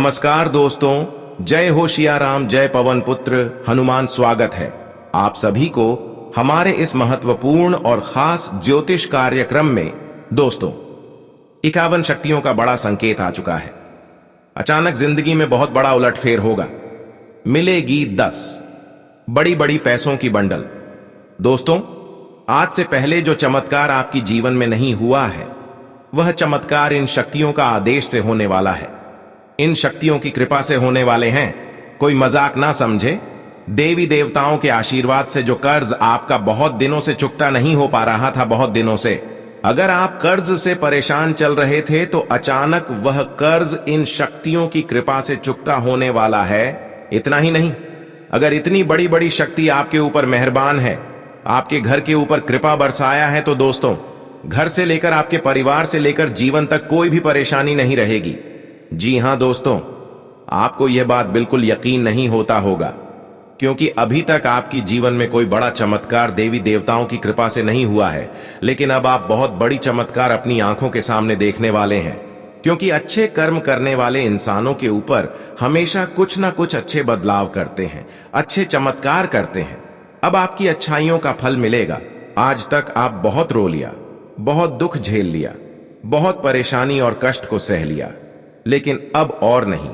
नमस्कार दोस्तों, जय हो सियाराम, जय पवन पुत्र हनुमान। स्वागत है आप सभी को हमारे इस महत्वपूर्ण और खास ज्योतिष कार्यक्रम में। दोस्तों, 51 शक्तियों का बड़ा संकेत आ चुका है। अचानक जिंदगी में बहुत बड़ा उलटफेर होगा। मिलेगी 10 बड़ी बड़ी पैसों की बंडल। दोस्तों, आज से पहले जो चमत्कार आपकी जीवन में नहीं हुआ है, वह चमत्कार इन शक्तियों का आदेश से होने वाला है। इन शक्तियों की कृपा से होने वाले हैं। कोई मजाक ना समझे। देवी देवताओं के आशीर्वाद से जो कर्ज आपका बहुत दिनों से चुकता नहीं हो पा रहा था, बहुत दिनों से, अगर आप कर्ज से परेशान चल रहे थे, तो अचानक वह कर्ज इन शक्तियों की कृपा से चुकता होने वाला है। इतना ही नहीं, अगर इतनी बड़ी बड़ी शक्ति आपके ऊपर मेहरबान है, आपके घर के ऊपर कृपा बरसाया है, तो दोस्तों, घर से लेकर आपके परिवार से लेकर जीवन तक कोई भी परेशानी नहीं रहेगी। जी हां दोस्तों, आपको यह बात बिल्कुल यकीन नहीं होता होगा, क्योंकि अभी तक आपकी जीवन में कोई बड़ा चमत्कार देवी देवताओं की कृपा से नहीं हुआ है। लेकिन अब आप बहुत बड़ी चमत्कार अपनी आंखों के सामने देखने वाले हैं, क्योंकि अच्छे कर्म करने वाले इंसानों के ऊपर हमेशा कुछ ना कुछ अच्छे बदलाव करते हैं, अच्छे चमत्कार करते हैं। अब आपकी अच्छाइयों का फल मिलेगा। आज तक आप बहुत रो लिया, बहुत दुख झेल लिया, बहुत परेशानी और कष्ट को सह लिया, लेकिन अब और नहीं,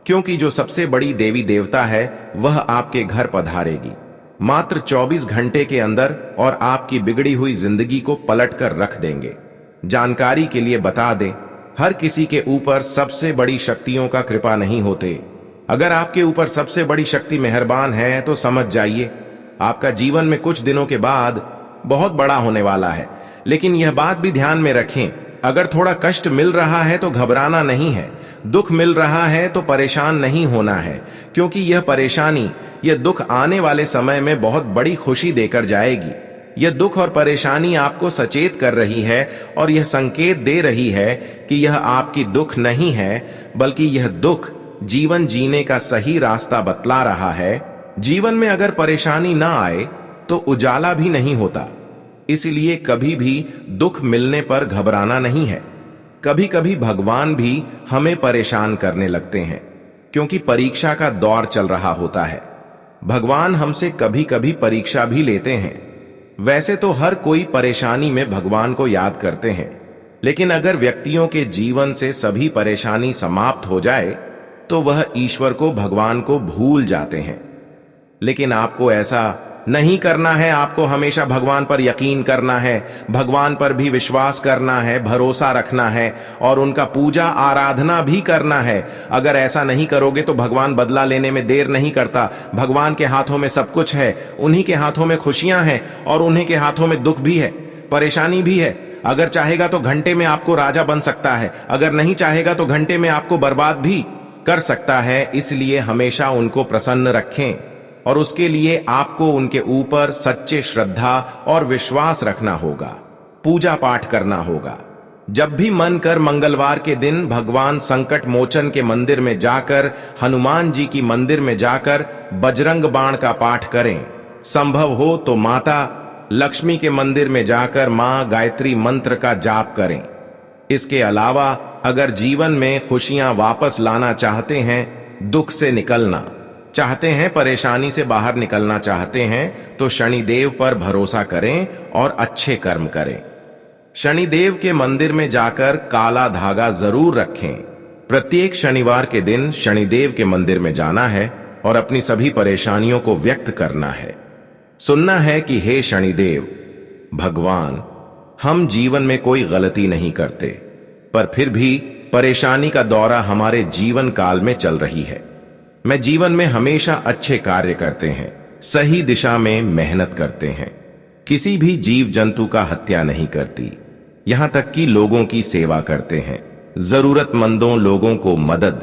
क्योंकि जो सबसे बड़ी देवी देवता है वह आपके घर पधारेगी मात्र 24 घंटे के अंदर, और आपकी बिगड़ी हुई जिंदगी को पलट कर रख देंगे। जानकारी के लिए बता दें, हर किसी के ऊपर सबसे बड़ी शक्तियों का कृपा नहीं होते। अगर आपके ऊपर सबसे बड़ी शक्ति मेहरबान है, तो समझ जाइए आपका जीवन में कुछ दिनों के बाद बहुत बड़ा होने वाला है। लेकिन यह बात भी ध्यान में रखें, अगर थोड़ा कष्ट मिल रहा है तो घबराना नहीं है, दुख मिल रहा है तो परेशान नहीं होना है, क्योंकि यह परेशानी, यह दुख आने वाले समय में बहुत बड़ी खुशी देकर जाएगी। यह दुख और परेशानी आपको सचेत कर रही है और यह संकेत दे रही है कि यह आपकी दुख नहीं है, बल्कि यह दुख जीवन जीने का सही रास्ता बतला रहा है। जीवन में अगर परेशानी ना आए तो उजाला भी नहीं होता, इसलिए कभी भी दुख मिलने पर घबराना नहीं है। कभी कभी भगवान भी हमें परेशान करने लगते हैं, क्योंकि परीक्षा का दौर चल रहा होता है। भगवान हमसे कभी कभी परीक्षा भी लेते हैं। वैसे तो हर कोई परेशानी में भगवान को याद करते हैं, लेकिन अगर व्यक्तियों के जीवन से सभी परेशानी समाप्त हो जाए, तो वह ईश्वर को, भगवान को भूल जाते हैं। लेकिन आपको ऐसा नहीं करना है। आपको हमेशा भगवान पर यकीन करना है, भगवान पर भी विश्वास करना है, भरोसा रखना है और उनका पूजा आराधना भी करना है। अगर ऐसा नहीं करोगे तो भगवान बदला लेने में देर नहीं करता। भगवान के हाथों में सब कुछ है, उन्हीं के हाथों में खुशियां हैं और उन्हीं के हाथों में दुख भी है, परेशानी भी है। अगर चाहेगा तो घंटे में आपको राजा बन सकता है, अगर नहीं चाहेगा तो घंटे में आपको बर्बाद भी कर सकता है। इसलिए हमेशा उनको प्रसन्न रखें, और उसके लिए आपको उनके ऊपर सच्चे श्रद्धा और विश्वास रखना होगा, पूजा पाठ करना होगा। जब भी मन कर मंगलवार के दिन भगवान संकट मोचन के मंदिर में जाकर, हनुमान जी की मंदिर में जाकर बजरंग बाण का पाठ करें। संभव हो तो माता लक्ष्मी के मंदिर में जाकर मां गायत्री मंत्र का जाप करें। इसके अलावा अगर जीवन में खुशियां वापस लाना चाहते हैं, दुख से निकलना चाहते हैं, परेशानी से बाहर निकलना चाहते हैं, तो शनिदेव पर भरोसा करें और अच्छे कर्म करें। शनिदेव के मंदिर में जाकर काला धागा जरूर रखें। प्रत्येक शनिवार के दिन शनिदेव के मंदिर में जाना है और अपनी सभी परेशानियों को व्यक्त करना है। सुनना है कि हे शनिदेव भगवान, हम जीवन में कोई गलती नहीं करते, पर फिर भी परेशानी का दौरा हमारे जीवन काल में चल रही है। मैं जीवन में हमेशा अच्छे कार्य करते हैं, सही दिशा में मेहनत करते हैं, किसी भी जीव जंतु का हत्या नहीं करती, यहां तक कि लोगों की सेवा करते हैं, जरूरतमंदों लोगों को मदद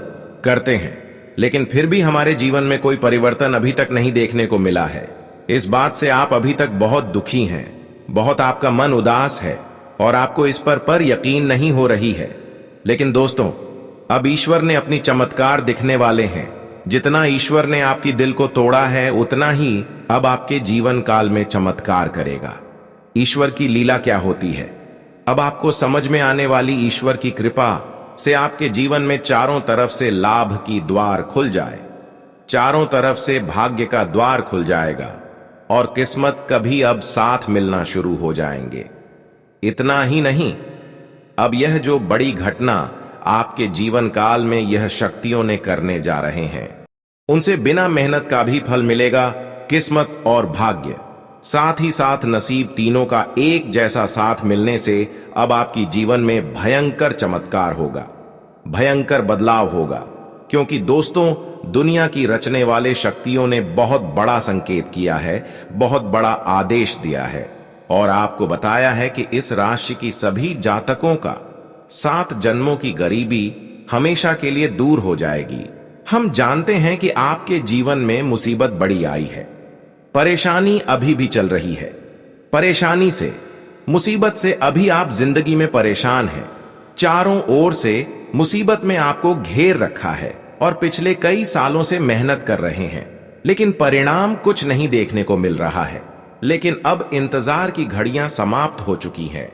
करते हैं। लेकिन फिर भी हमारे जीवन में कोई परिवर्तन अभी तक नहीं देखने को मिला है। इस बात से आप अभी तक बहुत दुखी हैं, बहुत आपका मन उदास है और आपको इस पर यकीन नहीं हो रही है। लेकिन दोस्तों, अब ईश्वर ने अपनी चमत्कार दिखने वाले हैं। जितना ईश्वर ने आपकी दिल को तोड़ा है, उतना ही अब आपके जीवन काल में चमत्कार करेगा। ईश्वर की लीला क्या होती है, अब आपको समझ में आने वाली ईश्वर की कृपा से आपके जीवन में चारों तरफ से लाभ की द्वार खुल जाए, चारों तरफ से भाग्य का द्वार खुल जाएगा और किस्मत कभी अब साथ मिलना शुरू हो जाएंगे। इतना ही नहीं, अब यह जो बड़ी घटना आपके जीवन काल में यह शक्तियों ने करने जा रहे हैं, उनसे बिना मेहनत का भी फल मिलेगा। किस्मत और भाग्य, साथ ही साथ नसीब, तीनों का एक जैसा साथ मिलने से अब आपकी जीवन में भयंकर चमत्कार होगा, भयंकर बदलाव होगा। क्योंकि दोस्तों, दुनिया की रचने वाले शक्तियों ने बहुत बड़ा संकेत किया है, बहुत बड़ा आदेश दिया है और आपको बताया है कि इस राशि की सभी जातकों का 7 जन्मों की गरीबी हमेशा के लिए दूर हो जाएगी। हम जानते हैं कि आपके जीवन में मुसीबत बड़ी आई है, परेशानी अभी भी चल रही है। परेशानी से, मुसीबत से अभी आप जिंदगी में परेशान हैं। चारों ओर से मुसीबत में आपको घेर रखा है और पिछले कई सालों से मेहनत कर रहे हैं, लेकिन परिणाम कुछ नहीं देखने को मिल रहा है। लेकिन अब इंतजार की घड़ियां समाप्त हो चुकी हैं।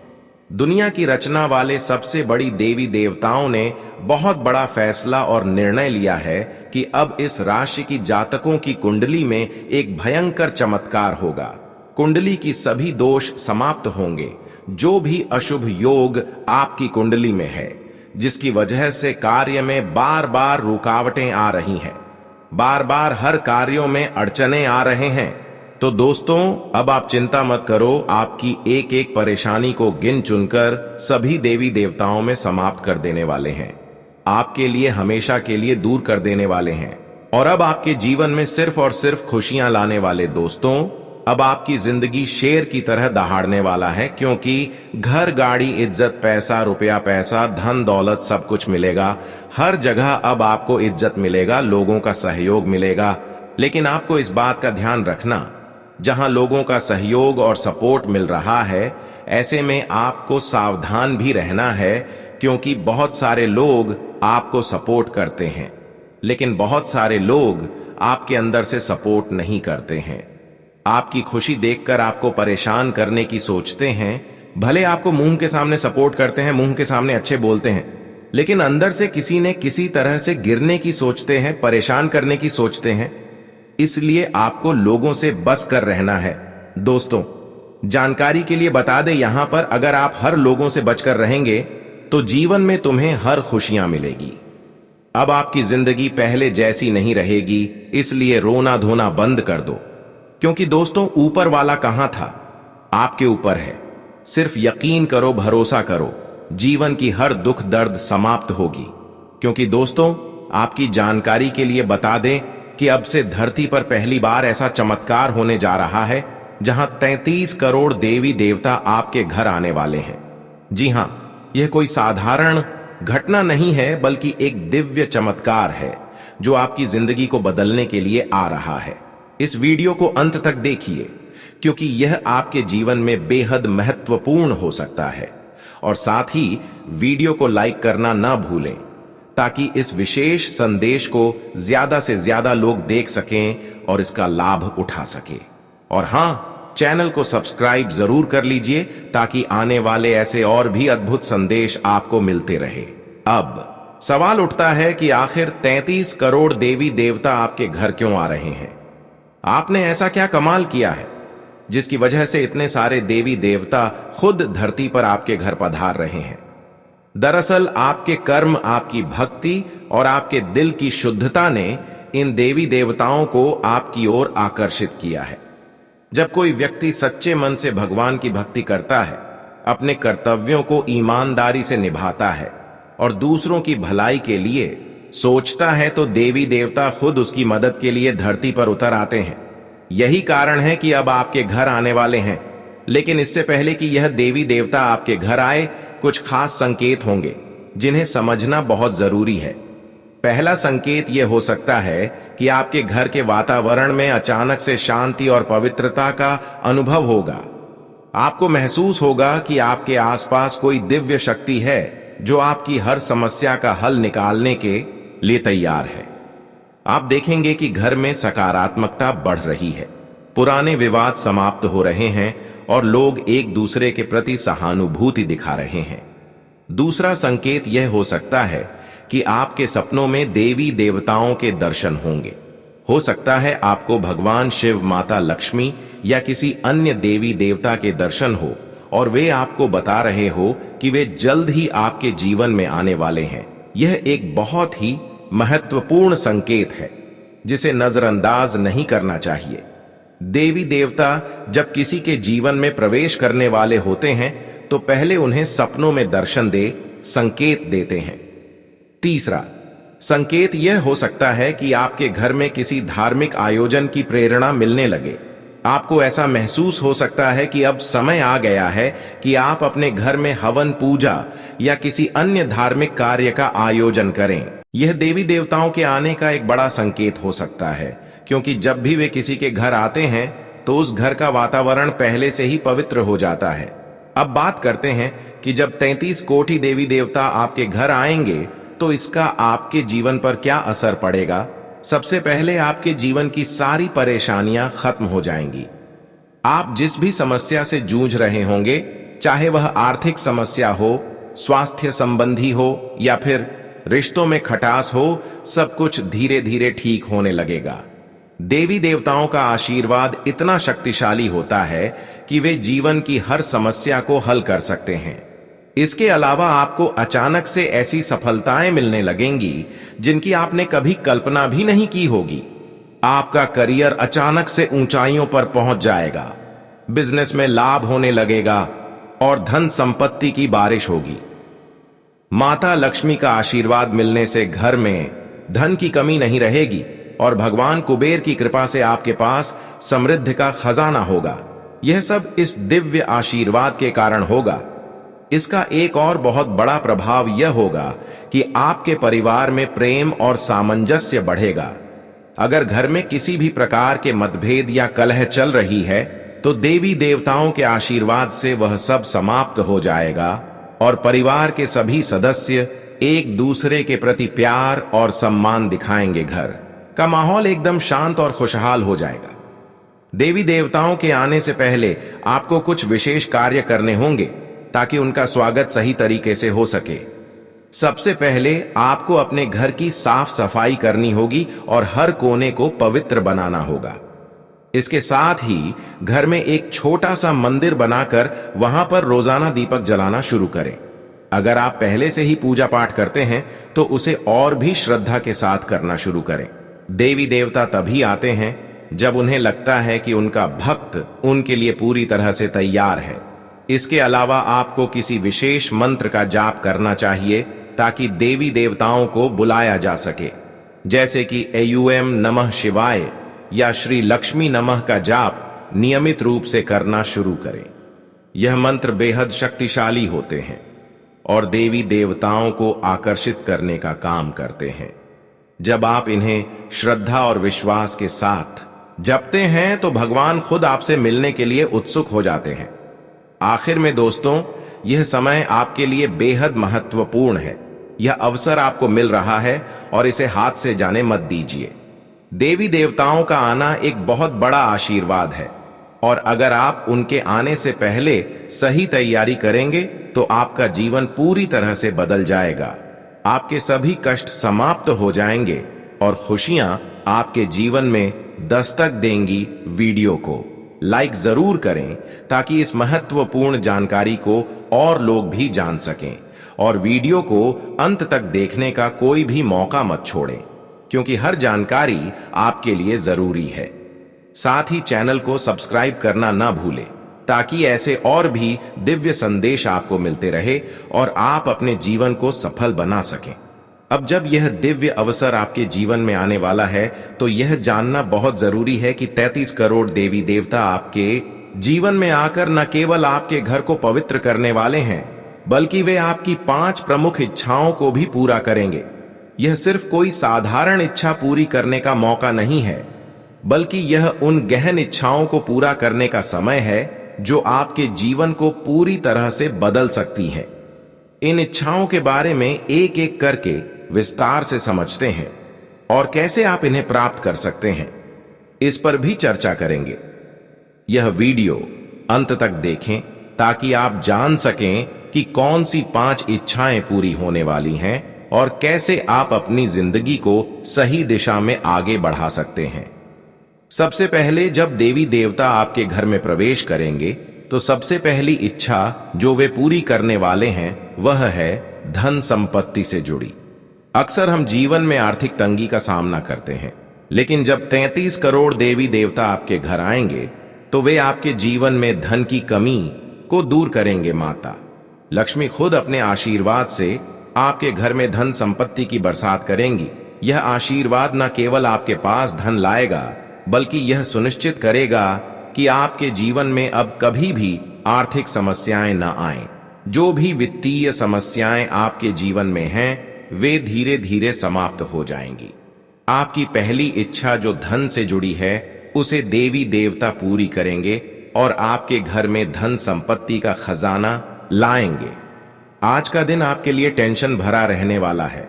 दुनिया की रचना वाले सबसे बड़ी देवी देवताओं ने बहुत बड़ा फैसला और निर्णय लिया है कि अब इस राशि की जातकों की कुंडली में एक भयंकर चमत्कार होगा। कुंडली की सभी दोष समाप्त होंगे। जो भी अशुभ योग आपकी कुंडली में है, जिसकी वजह से कार्य में बार बार रुकावटें आ रही हैं, बार बार हर कार्यों में अड़चने आ रहे हैं, तो दोस्तों अब आप चिंता मत करो। आपकी एक एक परेशानी को गिन चुनकर सभी देवी देवताओं में समाप्त कर देने वाले हैं, आपके लिए हमेशा के लिए दूर कर देने वाले हैं। और अब आपके जीवन में सिर्फ और सिर्फ खुशियां लाने वाले दोस्तों, अब आपकी जिंदगी शेर की तरह दहाड़ने वाला है। क्योंकि घर, गाड़ी, इज्जत, पैसा, रुपया, पैसा, धन दौलत सब कुछ मिलेगा। हर जगह अब आपको इज्जत मिलेगा, लोगों का सहयोग मिलेगा। लेकिन आपको इस बात का ध्यान रखना, जहां लोगों का सहयोग और सपोर्ट मिल रहा है, ऐसे में आपको सावधान भी रहना है। क्योंकि बहुत सारे लोग आपको सपोर्ट करते हैं, लेकिन बहुत सारे लोग आपके अंदर से सपोर्ट नहीं करते हैं। आपकी खुशी देखकर आपको परेशान करने की सोचते हैं। भले आपको मुंह के सामने सपोर्ट करते हैं, मुंह के सामने अच्छे बोलते हैं, लेकिन अंदर से किसी ने किसी तरह से गिरने की सोचते हैं, परेशान करने की सोचते हैं। इसलिए आपको लोगों से बच कर रहना है। दोस्तों, जानकारी के लिए बता दें, यहां पर अगर आप हर लोगों से बचकर रहेंगे तो जीवन में तुम्हें हर खुशियां मिलेगी। अब आपकी जिंदगी पहले जैसी नहीं रहेगी, इसलिए रोना धोना बंद कर दो। क्योंकि दोस्तों, ऊपर वाला कहां था, आपके ऊपर है। सिर्फ यकीन करो, भरोसा करो, जीवन की हर दुख दर्द समाप्त होगी। क्योंकि दोस्तों, आपकी जानकारी के लिए बता दें कि अब से धरती पर पहली बार ऐसा चमत्कार होने जा रहा है जहां 33 करोड़ देवी देवता आपके घर आने वाले हैं। जी हां, यह कोई साधारण घटना नहीं है, बल्कि एक दिव्य चमत्कार है जो आपकी जिंदगी को बदलने के लिए आ रहा है। इस वीडियो को अंत तक देखिए, क्योंकि यह आपके जीवन में बेहद महत्वपूर्ण हो सकता है। और साथ ही वीडियो को लाइक करना ना भूलें, ताकि इस विशेष संदेश को ज्यादा से ज्यादा लोग देख सकें और इसका लाभ उठा सकें। और हां, चैनल को सब्सक्राइब जरूर कर लीजिए, ताकि आने वाले ऐसे और भी अद्भुत संदेश आपको मिलते रहे। अब सवाल उठता है कि आखिर 33 करोड़ देवी देवता आपके घर क्यों आ रहे हैं? आपने ऐसा क्या कमाल किया है जिसकी वजह से इतने सारे देवी देवता खुद धरती पर आपके घर पधार रहे हैं? दरअसल आपके कर्म, आपकी भक्ति और आपके दिल की शुद्धता ने इन देवी देवताओं को आपकी ओर आकर्षित किया है। जब कोई व्यक्ति सच्चे मन से भगवान की भक्ति करता है, अपने कर्तव्यों को ईमानदारी से निभाता है और दूसरों की भलाई के लिए सोचता है, तो देवी देवता खुद उसकी मदद के लिए धरती पर उतर आते हैं। यही कारण है कि अब आपके घर आने वाले हैं। लेकिन इससे पहले कि यह देवी देवता आपके घर आए, कुछ खास संकेत होंगे जिन्हें समझना बहुत जरूरी है। पहला संकेत यह हो सकता है कि आपके घर के वातावरण में अचानक से शांति और पवित्रता का अनुभव होगा। आपको महसूस होगा कि आपके आसपास कोई दिव्य शक्ति है जो आपकी हर समस्या का हल निकालने के लिए तैयार है। आप देखेंगे कि घर में सकारात्मकता बढ़ रही है, पुराने विवाद समाप्त हो रहे हैं और लोग एक दूसरे के प्रति सहानुभूति दिखा रहे हैं। दूसरा संकेत यह हो सकता है कि आपके सपनों में देवी देवताओं के दर्शन होंगे। हो सकता है आपको भगवान शिव, माता लक्ष्मी या किसी अन्य देवी देवता के दर्शन हो और वे आपको बता रहे हो कि वे जल्द ही आपके जीवन में आने वाले हैं। यह एक बहुत ही महत्वपूर्ण संकेत है जिसे नजरअंदाज नहीं करना चाहिए। देवी देवता जब किसी के जीवन में प्रवेश करने वाले होते हैं तो पहले उन्हें सपनों में दर्शन दे संकेत देते हैं। तीसरा संकेत यह हो सकता है कि आपके घर में किसी धार्मिक आयोजन की प्रेरणा मिलने लगे। आपको ऐसा महसूस हो सकता है कि अब समय आ गया है कि आप अपने घर में हवन, पूजा या किसी अन्य धार्मिक कार्य का आयोजन करें। यह देवी देवताओं के आने का एक बड़ा संकेत हो सकता है, क्योंकि जब भी वे किसी के घर आते हैं तो उस घर का वातावरण पहले से ही पवित्र हो जाता है। अब बात करते हैं कि जब 33 कोटि देवी देवता आपके घर आएंगे तो इसका आपके जीवन पर क्या असर पड़ेगा। सबसे पहले आपके जीवन की सारी परेशानियां खत्म हो जाएंगी। आप जिस भी समस्या से जूझ रहे होंगे, चाहे वह आर्थिक समस्या हो, स्वास्थ्य संबंधी हो या फिर रिश्तों में खटास हो, सब कुछ धीरे धीरे ठीक होने लगेगा। देवी देवताओं का आशीर्वाद इतना शक्तिशाली होता है कि वे जीवन की हर समस्या को हल कर सकते हैं। इसके अलावा आपको अचानक से ऐसी सफलताएं मिलने लगेंगी जिनकी आपने कभी कल्पना भी नहीं की होगी। आपका करियर अचानक से ऊंचाइयों पर पहुंच जाएगा, बिजनेस में लाभ होने लगेगा और धन संपत्ति की बारिश होगी। माता लक्ष्मी का आशीर्वाद मिलने से घर में धन की कमी नहीं रहेगी और भगवान कुबेर की कृपा से आपके पास समृद्धि का खजाना होगा। यह सब इस दिव्य आशीर्वाद के कारण होगा। इसका एक और बहुत बड़ा प्रभाव यह होगा कि आपके परिवार में प्रेम और सामंजस्य बढ़ेगा। अगर घर में किसी भी प्रकार के मतभेद या कलह चल रही है तो देवी देवताओं के आशीर्वाद से वह सब समाप्त हो जाएगा और परिवार के सभी सदस्य एक दूसरे के प्रति प्यार और सम्मान दिखाएंगे। घर का माहौल एकदम शांत और खुशहाल हो जाएगा। देवी देवताओं के आने से पहले आपको कुछ विशेष कार्य करने होंगे ताकि उनका स्वागत सही तरीके से हो सके। सबसे पहले आपको अपने घर की साफ सफाई करनी होगी और हर कोने को पवित्र बनाना होगा। इसके साथ ही घर में एक छोटा सा मंदिर बनाकर वहां पर रोजाना दीपक जलाना शुरू करें। अगर आप पहले से ही पूजा पाठ करते हैं तो उसे और भी श्रद्धा के साथ करना शुरू करें। देवी देवता तभी आते हैं जब उन्हें लगता है कि उनका भक्त उनके लिए पूरी तरह से तैयार है। इसके अलावा आपको किसी विशेष मंत्र का जाप करना चाहिए ताकि देवी देवताओं को बुलाया जा सके, जैसे कि एयूएम नमः शिवाय या श्री लक्ष्मी नमः का जाप नियमित रूप से करना शुरू करें। यह मंत्र बेहद शक्तिशाली होते हैं और देवी देवताओं को आकर्षित करने का काम करते हैं। जब आप इन्हें श्रद्धा और विश्वास के साथ जपते हैं तो भगवान खुद आपसे मिलने के लिए उत्सुक हो जाते हैं। आखिर में दोस्तों, यह समय आपके लिए बेहद महत्वपूर्ण है। यह अवसर आपको मिल रहा है और इसे हाथ से जाने मत दीजिए। देवी देवताओं का आना एक बहुत बड़ा आशीर्वाद है और अगर आप उनके आने से पहले सही तैयारी करेंगे तो आपका जीवन पूरी तरह से बदल जाएगा। आपके सभी कष्ट समाप्त हो जाएंगे और खुशियां आपके जीवन में दस्तक देंगी। वीडियो को लाइक जरूर करें ताकि इस महत्वपूर्ण जानकारी को और लोग भी जान सकें और वीडियो को अंत तक देखने का कोई भी मौका मत छोड़ें, क्योंकि हर जानकारी आपके लिए जरूरी है। साथ ही चैनल को सब्सक्राइब करना ना भूलें ताकि ऐसे और भी दिव्य संदेश आपको मिलते रहे और आप अपने जीवन को सफल बना सकें। अब जब यह दिव्य अवसर आपके जीवन में आने वाला है तो यह जानना बहुत जरूरी है कि 33 करोड़ देवी देवता आपके जीवन में आकर न केवल आपके घर को पवित्र करने वाले हैं, बल्कि वे आपकी 5 प्रमुख इच्छाओं को भी पूरा करेंगे। यह सिर्फ कोई साधारण इच्छा पूरी करने का मौका नहीं है, बल्कि यह उन गहन इच्छाओं को पूरा करने का समय है जो आपके जीवन को पूरी तरह से बदल सकती हैं। इन इच्छाओं के बारे में एक एक करके विस्तार से समझते हैं और कैसे आप इन्हें प्राप्त कर सकते हैं, इस पर भी चर्चा करेंगे। यह वीडियो अंत तक देखें ताकि आप जान सकें कि कौन सी 5 इच्छाएं पूरी होने वाली हैं और कैसे आप अपनी जिंदगी को सही दिशा में आगे बढ़ा सकते हैं। सबसे पहले जब देवी देवता आपके घर में प्रवेश करेंगे तो सबसे पहली इच्छा जो वे पूरी करने वाले हैं वह है धन संपत्ति से जुड़ी। अक्सर हम जीवन में आर्थिक तंगी का सामना करते हैं, लेकिन जब 33 करोड़ देवी देवता आपके घर आएंगे तो वे आपके जीवन में धन की कमी को दूर करेंगे। माता लक्ष्मी खुद अपने आशीर्वाद से आपके घर में धन संपत्ति की बरसात करेंगी। यह आशीर्वाद न केवल आपके पास धन लाएगा, बल्कि यह सुनिश्चित करेगा कि आपके जीवन में अब कभी भी आर्थिक समस्याएं न आएं। जो भी वित्तीय समस्याएं आपके जीवन में हैं, वे धीरे धीरे समाप्त हो जाएंगी। आपकी पहली इच्छा जो धन से जुड़ी है, उसे देवी देवता पूरी करेंगे और आपके घर में धन संपत्ति का खजाना लाएंगे। आज का दिन आपके लिए टेंशन भरा रहने वाला है,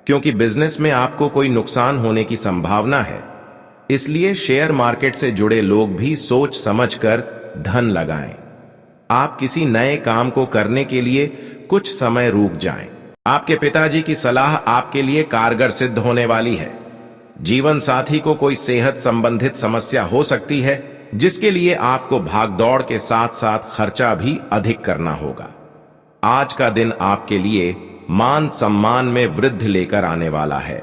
क्योंकि बिजनेस में आपको कोई नुकसान होने की संभावना है। इसलिए शेयर मार्केट से जुड़े लोग भी सोच समझकर धन लगाएं। आप किसी नए काम को करने के लिए कुछ समय रुक जाएं। आपके पिताजी की सलाह आपके लिए कारगर सिद्ध होने वाली है। जीवन साथी को कोई सेहत संबंधित समस्या हो सकती है, जिसके लिए आपको भागदौड़ के साथ साथ खर्चा भी अधिक करना होगा। आज का दिन आपके लिए मान सम्मान में वृद्धि लेकर आने वाला है।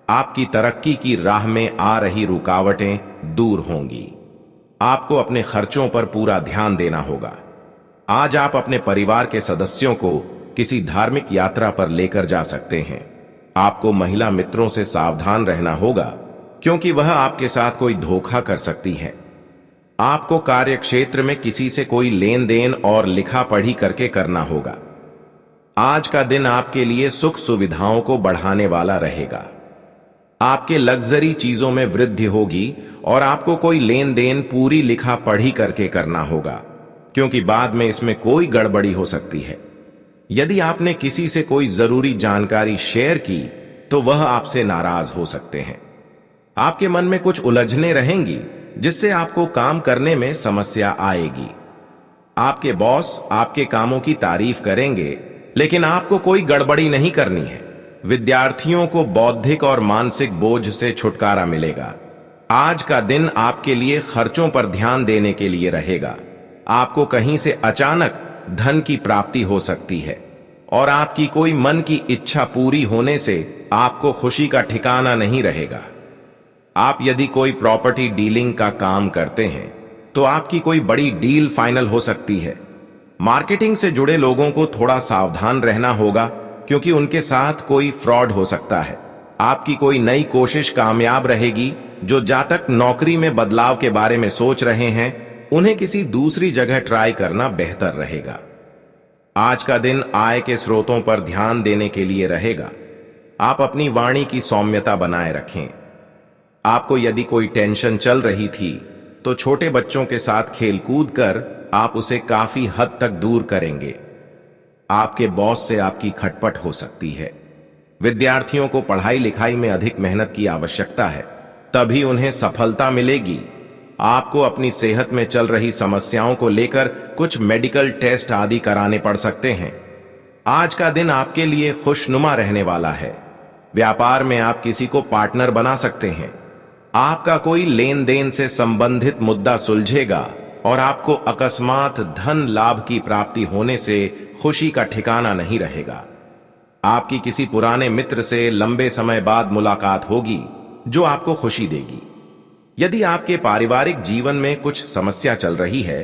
आपकी तरक्की की राह में आ रही रुकावटें दूर होंगी। आपको अपने खर्चों पर पूरा ध्यान देना होगा। आज आप अपने परिवार के सदस्यों को किसी धार्मिक यात्रा पर लेकर जा सकते हैं। आपको महिला मित्रों से सावधान रहना होगा, क्योंकि वह आपके साथ कोई धोखा कर सकती है। आपको कार्य क्षेत्र में किसी से कोई लेन देन और लिखा पढ़ी करके करना होगा। आज का दिन आपके लिए सुख सुविधाओं को बढ़ाने वाला रहेगा। आपके लग्जरी चीजों में वृद्धि होगी और आपको कोई लेन देन पूरी लिखा पढ़ी करके करना होगा, क्योंकि बाद में इसमें कोई गड़बड़ी हो सकती है। यदि आपने किसी से कोई जरूरी जानकारी शेयर की तो वह आपसे नाराज हो सकते हैं। आपके मन में कुछ उलझने रहेंगी, जिससे आपको काम करने में समस्या आएगी। आपके बॉस आपके कामों की तारीफ करेंगे, लेकिन आपको कोई गड़बड़ी नहीं करनी है। विद्यार्थियों को बौद्धिक और मानसिक बोझ से छुटकारा मिलेगा। आज का दिन आपके लिए खर्चों पर ध्यान देने के लिए रहेगा। आपको कहीं से अचानक धन की प्राप्ति हो सकती है और आपकी कोई मन की इच्छा पूरी होने से आपको खुशी का ठिकाना नहीं रहेगा। आप यदि कोई प्रॉपर्टी डीलिंग का काम करते हैं तो आपकी कोई बड़ी डील फाइनल हो सकती है। मार्केटिंग से जुड़े लोगों को थोड़ा सावधान रहना होगा, क्योंकि उनके साथ कोई फ्रॉड हो सकता है। आपकी कोई नई कोशिश कामयाब रहेगी। जो जातक नौकरी में बदलाव के बारे में सोच रहे हैं, उन्हें किसी दूसरी जगह ट्राई करना बेहतर रहेगा। आज का दिन आय के स्रोतों पर ध्यान देने के लिए रहेगा। आप अपनी वाणी की सौम्यता बनाए रखें। आपको यदि कोई टेंशन चल रही थी तो छोटे बच्चों के साथ खेलकूद कर आप उसे काफी हद तक दूर करेंगे। आपके बॉस से आपकी खटपट हो सकती है। विद्यार्थियों को पढ़ाई लिखाई में अधिक मेहनत की आवश्यकता है, तभी उन्हें सफलता मिलेगी। आपको अपनी सेहत में चल रही समस्याओं को लेकर कुछ मेडिकल टेस्ट आदि कराने पड़ सकते हैं। आज का दिन आपके लिए खुशनुमा रहने वाला है। व्यापार में आप किसी को पार्टनर बना सकते हैं। आपका कोई लेन देन से संबंधित मुद्दा सुलझेगा और आपको अकस्मात धन लाभ की प्राप्ति होने से खुशी का ठिकाना नहीं रहेगा। आपकी किसी पुराने मित्र से लंबे समय बाद मुलाकात होगी, जो आपको खुशी देगी। यदि आपके पारिवारिक जीवन में कुछ समस्या चल रही है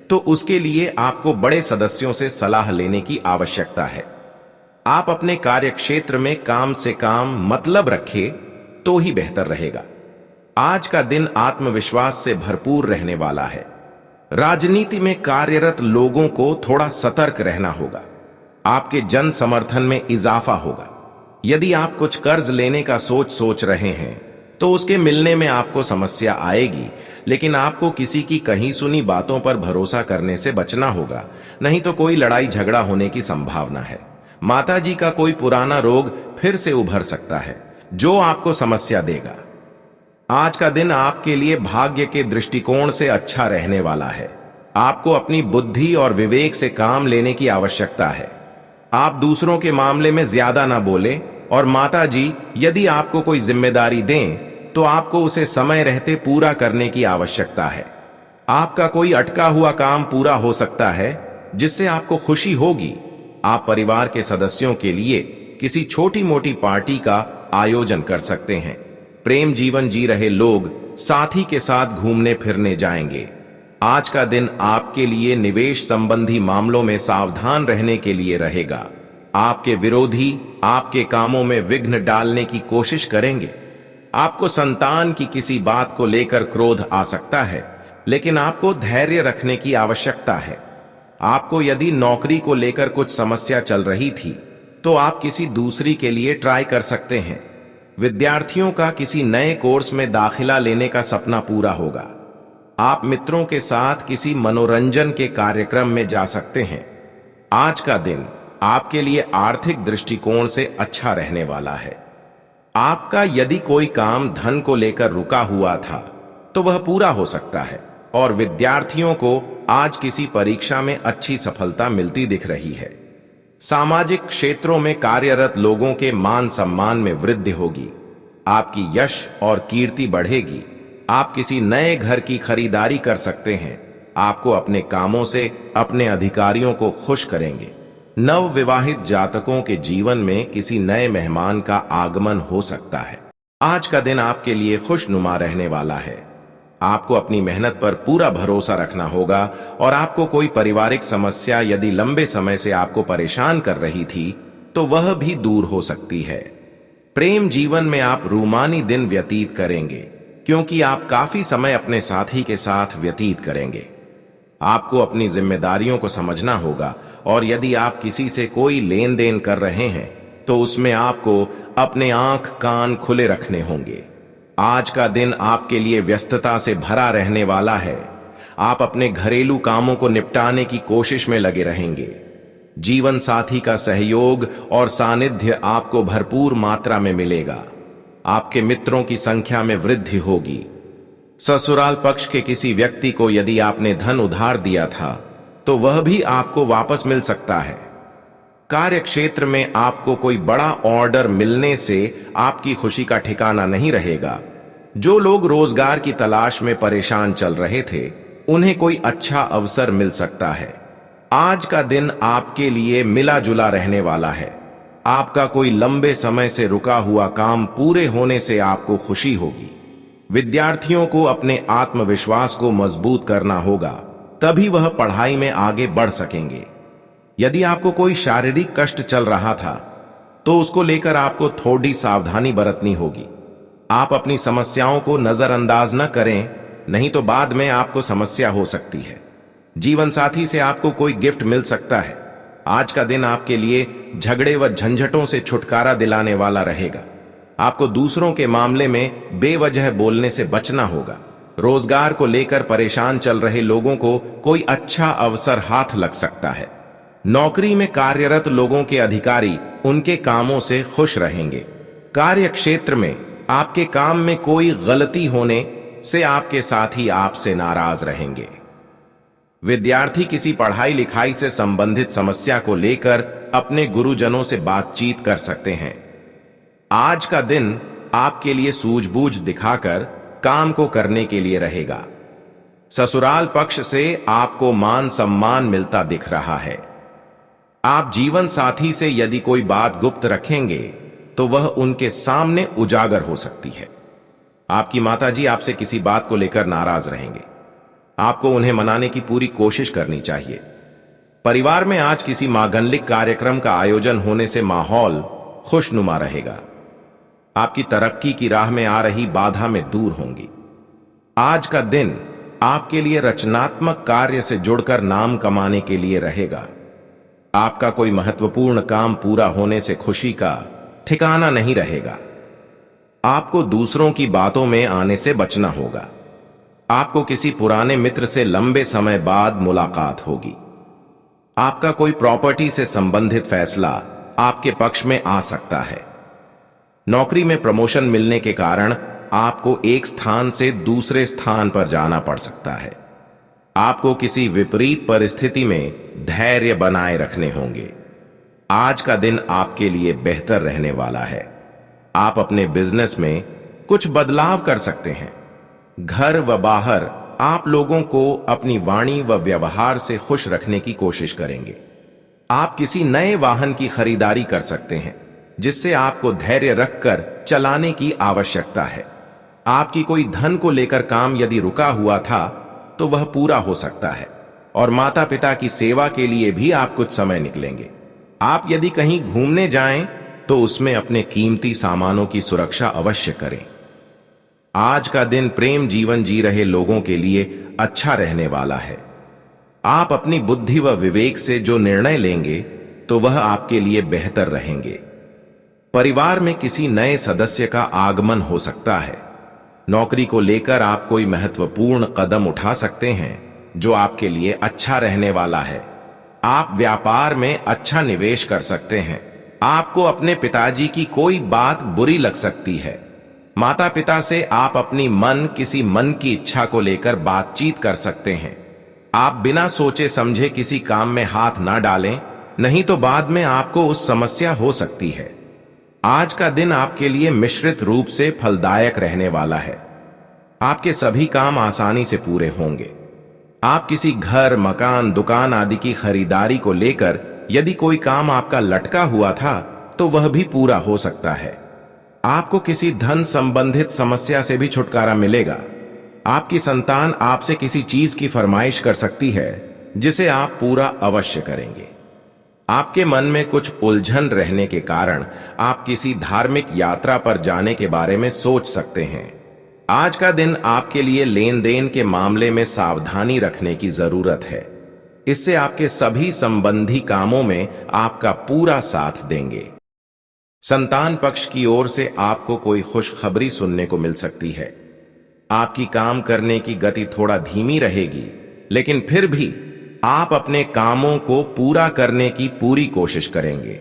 तो उसके लिए आपको बड़े सदस्यों से सलाह लेने की आवश्यकता है। आप अपने कार्यक्षेत्र में काम से काम मतलब रखें तो ही बेहतर रहेगा। आज का दिन आत्मविश्वास से भरपूर रहने वाला है। राजनीति में कार्यरत लोगों को थोड़ा सतर्क रहना होगा। आपके जन समर्थन में इजाफा होगा। यदि आप कुछ कर्ज लेने का सोच रहे हैं तो उसके मिलने में आपको समस्या आएगी, लेकिन आपको किसी की कहीं सुनी बातों पर भरोसा करने से बचना होगा, नहीं तो कोई लड़ाई झगड़ा होने की संभावना है। माताजी का कोई पुराना रोग फिर से उभर सकता है, जो आपको समस्या देगा। आज का दिन आपके लिए भाग्य के दृष्टिकोण से अच्छा रहने वाला है। आपको अपनी बुद्धि और विवेक से काम लेने की आवश्यकता है। आप दूसरों के मामले में ज्यादा ना बोले, और माता जी यदि आपको कोई जिम्मेदारी दें तो आपको उसे समय रहते पूरा करने की आवश्यकता है। आपका कोई अटका हुआ काम पूरा हो सकता है जिससे आपको खुशी होगी। आप परिवार के सदस्यों के लिए किसी छोटी मोटी पार्टी का आयोजन कर सकते हैं। प्रेम जीवन जी रहे लोग साथी के साथ घूमने फिरने जाएंगे। आज का दिन आपके लिए निवेश संबंधी मामलों में सावधान रहने के लिए रहेगा। आपके विरोधी आपके कामों में विघ्न डालने की कोशिश करेंगे। आपको संतान की किसी बात को लेकर क्रोध आ सकता है, लेकिन आपको धैर्य रखने की आवश्यकता है। आपको यदि नौकरी को लेकर कुछ समस्या चल रही थी तो आप किसी दूसरी के लिए ट्राई कर सकते हैं। विद्यार्थियों का किसी नए कोर्स में दाखिला लेने का सपना पूरा होगा। आप मित्रों के साथ किसी मनोरंजन के कार्यक्रम में जा सकते हैं। आज का दिन आपके लिए आर्थिक दृष्टिकोण से अच्छा रहने वाला है। आपका यदि कोई काम धन को लेकर रुका हुआ था तो वह पूरा हो सकता है, और विद्यार्थियों को आज किसी परीक्षा में अच्छी सफलता मिलती दिख रही है। सामाजिक क्षेत्रों में कार्यरत लोगों के मान सम्मान में वृद्धि होगी। आपकी यश और कीर्ति बढ़ेगी। आप किसी नए घर की खरीदारी कर सकते हैं। आपको अपने कामों से अपने अधिकारियों को खुश करेंगे। नव विवाहित जातकों के जीवन में किसी नए मेहमान का आगमन हो सकता है। आज का दिन आपके लिए खुशनुमा रहने वाला है। आपको अपनी मेहनत पर पूरा भरोसा रखना होगा, और आपको कोई पारिवारिक समस्या यदि लंबे समय से आपको परेशान कर रही थी तो वह भी दूर हो सकती है। प्रेम जीवन में आप रूमानी दिन व्यतीत करेंगे, क्योंकि आप काफी समय अपने साथी के साथ व्यतीत करेंगे। आपको अपनी जिम्मेदारियों को समझना होगा, और यदि आप किसी से कोई लेन देन कर रहे हैं तो उसमें आपको अपने आंख कान खुले रखने होंगे। आज का दिन आपके लिए व्यस्तता से भरा रहने वाला है। आप अपने घरेलू कामों को निपटाने की कोशिश में लगे रहेंगे। जीवन साथी का सहयोग और सानिध्य आपको भरपूर मात्रा में मिलेगा। आपके मित्रों की संख्या में वृद्धि होगी। ससुराल पक्ष के किसी व्यक्ति को यदि आपने धन उधार दिया था तो वह भी आपको वापस मिल सकता है। कार्य क्षेत्र में आपको कोई बड़ा ऑर्डर मिलने से आपकी खुशी का ठिकाना नहीं रहेगा। जो लोग रोजगार की तलाश में परेशान चल रहे थे उन्हें कोई अच्छा अवसर मिल सकता है। आज का दिन आपके लिए मिला जुला रहने वाला है। आपका कोई लंबे समय से रुका हुआ काम पूरे होने से आपको खुशी होगी। विद्यार्थियों को अपने आत्मविश्वास को मजबूत करना होगा, तभी वह पढ़ाई में आगे बढ़ सकेंगे। यदि आपको कोई शारीरिक कष्ट चल रहा था तो उसको लेकर आपको थोड़ी सावधानी बरतनी होगी। आप अपनी समस्याओं को नजरअंदाज न करें, नहीं तो बाद में आपको समस्या हो सकती है। जीवन साथी से आपको कोई गिफ्ट मिल सकता है। आज का दिन आपके लिए झगड़े व झंझटों से छुटकारा दिलाने वाला रहेगा। आपको दूसरों के मामले में बेवजह बोलने से बचना होगा। रोजगार को लेकर परेशान चल रहे लोगों को कोई अच्छा अवसर हाथ लग सकता है। नौकरी में कार्यरत लोगों के अधिकारी उनके कामों से खुश रहेंगे। कार्य क्षेत्र में आपके काम में कोई गलती होने से आपके साथी आपसे नाराज रहेंगे। विद्यार्थी किसी पढ़ाई लिखाई से संबंधित समस्या को लेकर अपने गुरुजनों से बातचीत कर सकते हैं। आज का दिन आपके लिए सूझबूझ दिखाकर काम को करने के लिए रहेगा। ससुराल पक्ष से आपको मान सम्मान मिलता दिख रहा है। आप जीवन साथी से यदि कोई बात गुप्त रखेंगे तो वह उनके सामने उजागर हो सकती है। आपकी माताजी आपसे किसी बात को लेकर नाराज रहेंगे। आपको उन्हें मनाने की पूरी कोशिश करनी चाहिए। परिवार में आज किसी मांगलिक कार्यक्रम का आयोजन होने से माहौल खुशनुमा रहेगा। आपकी तरक्की की राह में आ रही बाधा में दूर होंगी। आज का दिन आपके लिए रचनात्मक कार्य से जुड़कर नाम कमाने के लिए रहेगा। आपका कोई महत्वपूर्ण काम पूरा होने से खुशी का ठिकाना नहीं रहेगा। आपको दूसरों की बातों में आने से बचना होगा। आपको किसी पुराने मित्र से लंबे समय बाद मुलाकात होगी। आपका कोई प्रॉपर्टी से संबंधित फैसला आपके पक्ष में आ सकता है। नौकरी में प्रमोशन मिलने के कारण आपको एक स्थान से दूसरे स्थान पर जाना पड़ सकता है। आपको किसी विपरीत परिस्थिति में धैर्य बनाए रखने होंगे। आज का दिन आपके लिए बेहतर रहने वाला है। आप अपने बिजनेस में कुछ बदलाव कर सकते हैं। घर व बाहर आप लोगों को अपनी वाणी व व्यवहार से खुश रखने की कोशिश करेंगे। आप किसी नए वाहन की खरीदारी कर सकते हैं, जिससे आपको धैर्य रखकर चलाने की आवश्यकता है। आपकी कोई धन को लेकर काम यदि रुका हुआ था तो वह पूरा हो सकता है, और माता पिता की सेवा के लिए भी आप कुछ समय निकलेंगे। आप यदि कहीं घूमने जाएं तो उसमें अपने कीमती सामानों की सुरक्षा अवश्य करें। आज का दिन प्रेम जीवन जी रहे लोगों के लिए अच्छा रहने वाला है। आप अपनी बुद्धि व विवेक से जो निर्णय लेंगे तो वह आपके लिए बेहतर रहेंगे। परिवार में किसी नए सदस्य का आगमन हो सकता है। नौकरी को लेकर आप कोई महत्वपूर्ण कदम उठा सकते हैं जो आपके लिए अच्छा रहने वाला है। आप व्यापार में अच्छा निवेश कर सकते हैं। आपको अपने पिताजी की कोई बात बुरी लग सकती है। माता पिता से आप अपनी किसी मन की इच्छा को लेकर बातचीत कर सकते हैं। आप बिना सोचे समझे किसी काम में हाथ ना डालें, नहीं तो बाद में आपको उस समस्या हो सकती है। आज का दिन आपके लिए मिश्रित रूप से फलदायक रहने वाला है। आपके सभी काम आसानी से पूरे होंगे। आप किसी घर, मकान, दुकान आदि की खरीदारी को लेकर यदि कोई काम आपका लटका हुआ था तो वह भी पूरा हो सकता है। आपको किसी धन संबंधित समस्या से भी छुटकारा मिलेगा। आपकी संतान आपसे किसी चीज की फरमाइश कर सकती है जिसे आप पूरा अवश्य करेंगे। आपके मन में कुछ उलझन रहने के कारण आप किसी धार्मिक यात्रा पर जाने के बारे में सोच सकते हैं। आज का दिन आपके लिए लेन देन के मामले में सावधानी रखने की जरूरत है। इससे आपके सभी संबंधी कामों में आपका पूरा साथ देंगे। संतान पक्ष की ओर से आपको कोई खुशखबरी सुनने को मिल सकती है। आपकी काम करने की गति थोड़ा धीमी रहेगी, लेकिन फिर भी आप अपने कामों को पूरा करने की पूरी कोशिश करेंगे।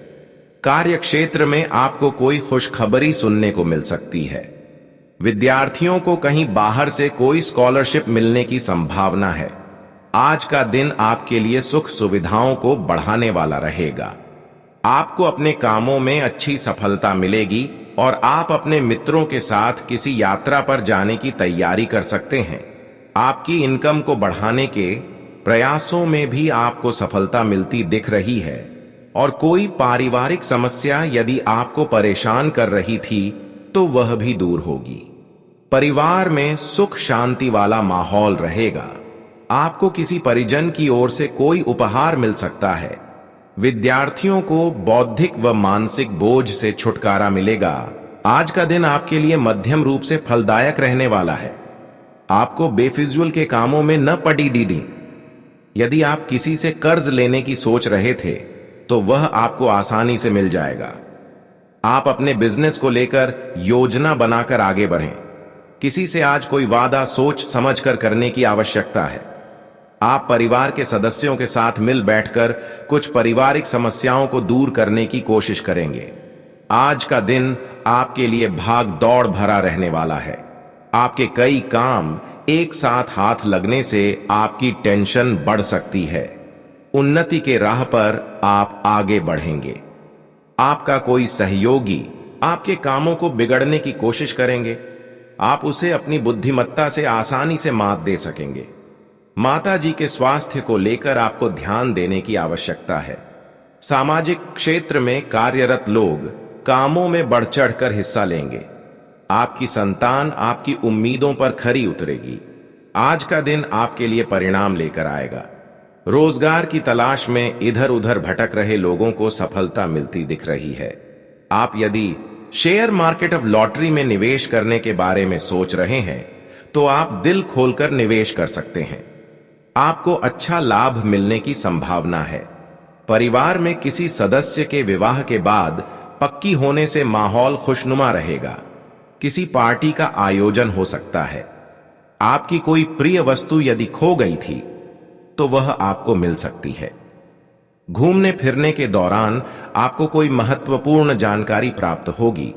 कार्य क्षेत्र में आपको कोई खुशखबरी सुनने को मिल सकती है। विद्यार्थियों को कहीं बाहर से कोई स्कॉलरशिप मिलने की संभावना है। आज का दिन आपके लिए सुख सुविधाओं को बढ़ाने वाला रहेगा। आपको अपने कामों में अच्छी सफलता मिलेगी और आप अपने मित्रों के साथ किसी यात्रा पर जाने की तैयारी कर सकते हैं। आपकी इनकम को बढ़ाने के प्रयासों में भी आपको सफलता मिलती दिख रही है, और कोई पारिवारिक समस्या यदि आपको परेशान कर रही थी तो वह भी दूर होगी। परिवार में सुख शांति वाला माहौल रहेगा। आपको किसी परिजन की ओर से कोई उपहार मिल सकता है। विद्यार्थियों को बौद्धिक व मानसिक बोझ से छुटकारा मिलेगा। आज का दिन आपके लिए मध्यम रूप से फलदायक रहने वाला है। आपको बेफिजूल के कामों में न पड़ी डीडी। यदि आप किसी से कर्ज लेने की सोच रहे थे तो वह आपको आसानी से मिल जाएगा। आप अपने बिजनेस को लेकर योजना बनाकर आगे बढ़ें। किसी से आज कोई वादा सोच समझकर करने की आवश्यकता है। आप परिवार के सदस्यों के साथ मिल बैठकर कुछ पारिवारिक समस्याओं को दूर करने की कोशिश करेंगे। आज का दिन आपके लिए भाग दौड़ भरा रहने वाला है। आपके कई काम एक साथ हाथ लगने से आपकी टेंशन बढ़ सकती है। उन्नति के राह पर आप आगे बढ़ेंगे। आपका कोई सहयोगी आपके कामों को बिगड़ने की कोशिश करेंगे। आप उसे अपनी बुद्धिमत्ता से आसानी से मात दे सकेंगे। माता जी के स्वास्थ्य को लेकर आपको ध्यान देने की आवश्यकता है। सामाजिक क्षेत्र में कार्यरत लोग कामों में बढ़ चढ़कर हिस्सा लेंगे। आपकी संतान आपकी उम्मीदों पर खरी उतरेगी। आज का दिन आपके लिए परिणाम लेकर आएगा। रोजगार की तलाश में इधर उधर भटक रहे लोगों को सफलता मिलती दिख रही है। आप यदि शेयर मार्केट ऑफ लॉटरी में निवेश करने के बारे में सोच रहे हैं तो आप दिल खोलकर निवेश कर सकते हैं। आपको अच्छा लाभ मिलने की संभावना है। परिवार में किसी सदस्य के विवाह के बाद पक्की होने से माहौल खुशनुमा रहेगा। किसी पार्टी का आयोजन हो सकता है। आपकी कोई प्रिय वस्तु यदि खो गई थी तो वह आपको मिल सकती है। घूमने फिरने के दौरान आपको कोई महत्वपूर्ण जानकारी प्राप्त होगी।